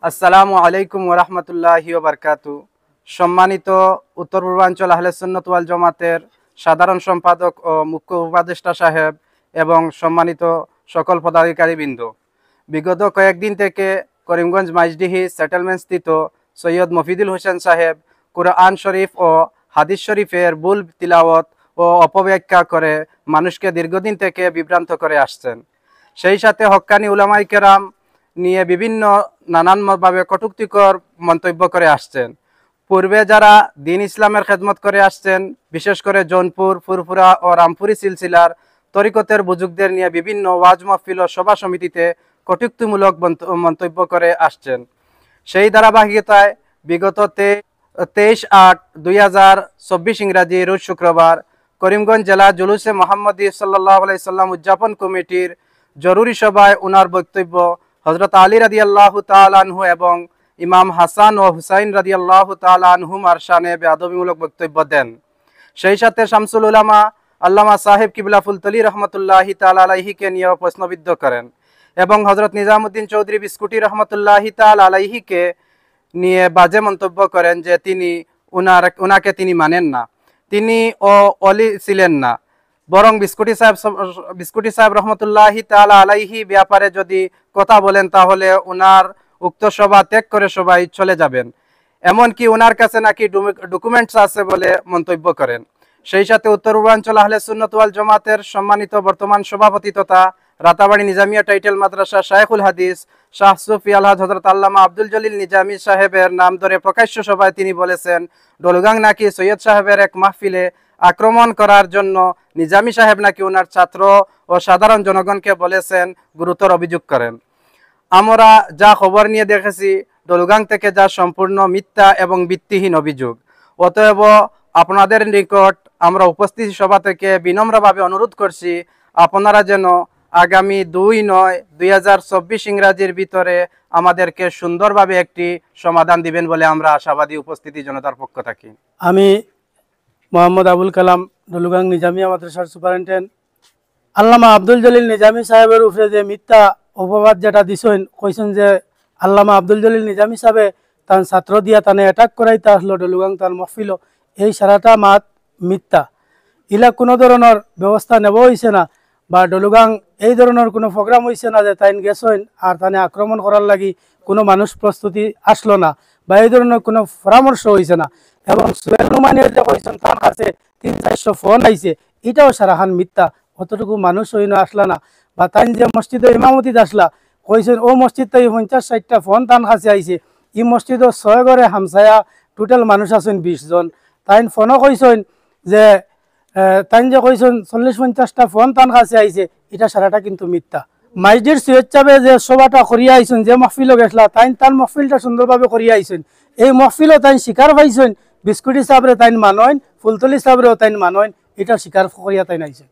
আসসালামু আলাইকুম ওয়া রাহমাতুল্লাহি ওয়া বারাকাতু। সম্মানিত উত্তর পূর্বাঞ্চল আহলে সুন্নাত ওয়াল জামাতের সাধারণ সম্পাদক ও মুখ্য উপদেষ্টা সাহেব এবং সম্মানিত সকল পদাধিকারীবৃন্দ, বিগত কয়েকদিন থেকে করিমগঞ্জ মাইজডিহি সেটেলমেন্ট স্থিত সৈয়দ মফিদুল হোসেন সাহেব কুরআন শরীফ ও হাদিস শরীফের ভুল তিলাওয়াত ও অপব্যাখ্যা করে মানুষকে দীর্ঘদিন থেকে বিভ্রান্ত করে আসছেন। সেই সাথে হক্কানি উলামায়ে কেরাম নিয়ে বিভিন্ন নানানভাবে কটূক্তিকর মন্তব্য করে আসছেন। পূর্বে যারা দিন ইসলামের খেদমত করে আসছেন, বিশেষ করে জৌনপুর, ফুরফুরা ও রামপুরি সিলসিলার তরিকতের বুজুর্গদের নিয়ে বিভিন্ন ওয়াজ মাহফিল ও সভা সমিতিতে কটূক্তিমূলক মন্তব্য করে আসছেন। সেই ধারাবাহিকতায় বিগত 23/8/2024 ইংরাজি রোজ শুক্রবার করিমগঞ্জ জেলা জুলুসে মোহাম্মদী সাল্লাল্লাহু আলাইহি সাল্লাম উদযাপন কমিটির জরুরি সভায় ওনার বক্তব্য হযরত আলী রাদিয়াল্লাহু তাআলা আনহু এবং ইমাম হাসান ও হুসাইন রাদিয়াল্লাহু তাআলা আনহুমার শানে বেয়াদবিমূলক বক্তব্য দেন। সেই সাথে শামসুল উলামা আল্লামা সাহেব কিবলা ফুলতলি রহমতুল্লাহি তাআলা আলাইহিকে নিয়ে প্রশ্নবিদ্ধ করেন এবং হযরত নিজামুদ্দিন চৌধুরী বিস্কুটি রহমতুল্লাহি তাআলা আলাইহিকে নিয়ে বাজে মন্তব্য করেন যে উনাকে তিনি মানেন না, তিনি অলি ছিলেন না, বরং বিস্কুটি সাহেব রহমতুল্লাহি তাআলা আলাইহি ব্যাপারে যদি কথা বলেন তাহলে ওনার উক্ত সভা ত্যাগ করে সবাই চলে যাবেন, এমনকি ওনার কাছে নাকি ডকুমেন্টস আছে বলে মন্তব্য করেন। সেই সাথে উত্তর পূর্বাঞ্চল আহলে সুন্নাত ওয়াল জামাতের সম্মানিত বর্তমান সভাপতি তথা রাতাবাড়ি নিজামিয়া টাইটেল মাদ্রাসা শায়খুল হাদিস শাহ সুফি আলহাজ হযরত আল্লামা আব্দুল জলিল নিজামী সাহেবের নাম ধরে প্রকাশ্য সভায় তিনি বলেছেন ডলুগাং নাকি সৈয়দ সাহেবের এক মাহফিলে আক্রমণ করার জন্য নিজামী সাহেব নাকি ওনার ছাত্র ও সাধারণ জনগণকে বলেছেন, গুরুতর অভিযোগ করেন। আমরা যা খবর নিয়ে দেখেছি ডলুগাং থেকে যা সম্পূর্ণ মিথ্যা এবং ভিত্তিহীন অভিযোগ। অতএব আপনাদের নিকট আমরা উপস্থিত সভা থেকে বিনম্রভাবে অনুরোধ করছি আপনারা যেন আগামী 2/9/2024 ইংরাজির ভিতরে আমাদেরকে সুন্দরভাবে একটি সমাধান দিবেন বলে আমরা আশাবাদী উপস্থিতি জনতার পক্ষ থাকি। আমি মোহাম্মদ আবুল কালাম ডলুগাং নিজামিয়া মাদ্রাসার সুপারিনটেন্ডেন্ট আল্লামা আব্দুল জলিল নিজামী সাহেবের উপরে যে মিথ্যা অপবাদ যেটা দিছেন, কইছেন যে আল্লামা আব্দুল জলিল নিজামী সাহেবে তার ছাত্র দিয়া তানে অ্যাটাক করাইতে আসলো ডলুগাং তার মহফিল, এই সারাটা মাত মিথ্যা। ইলা কোনো ধরনের ব্যবস্থা নেব হয়েছে না বা ডলুগাং এই ধরনের কোনো প্রোগ্রাম হয়েছে না যে তাইন গেছেন আর তানে আক্রমণ করার লাগি কোনো মানুষ প্রস্তুতি আসলো না বা এই ধরনের কোনো পরামর্শ হয়েছে না। এবং সোহেল নুমানির যে কইছেন তার কাছে 300-400 ফোন আইছে, এটাও সারাহান মিথ্যা। অতটুকু মানুষ হইন আসলা না বা তাইন যে মসজিদে ইমামতিত আসলা কইছেন ও মসজিদ তাই 50-60টা ফোন তান কাছে আইছে, ই মসজিদও 6 ঘরে হামসায়া টোটাল মানুষ আছেন 20 জন। তাইন ফোনও কইছেন যে তাইন যে কইছেন 40-50টা ফোন তান কাছে আইছে, এটা সারাটা কিন্তু মিথ্যা। মাইজদির সৈয়দ সাহেবে যে সভাটা করিয়া আইছেন, যে মহফিলও গেছলা তাইন তার মহফিলটা সুন্দরভাবে করিয়া আইছেন, এই মহফিলও তাইন স্বীকার পাইছেন, বিস্কুটি সাহেবরে তাইন মানইন, ফুলতলি সাহেবরেও তাইন মানইন, এটা স্বীকার করিয়া তাইন আইছেন।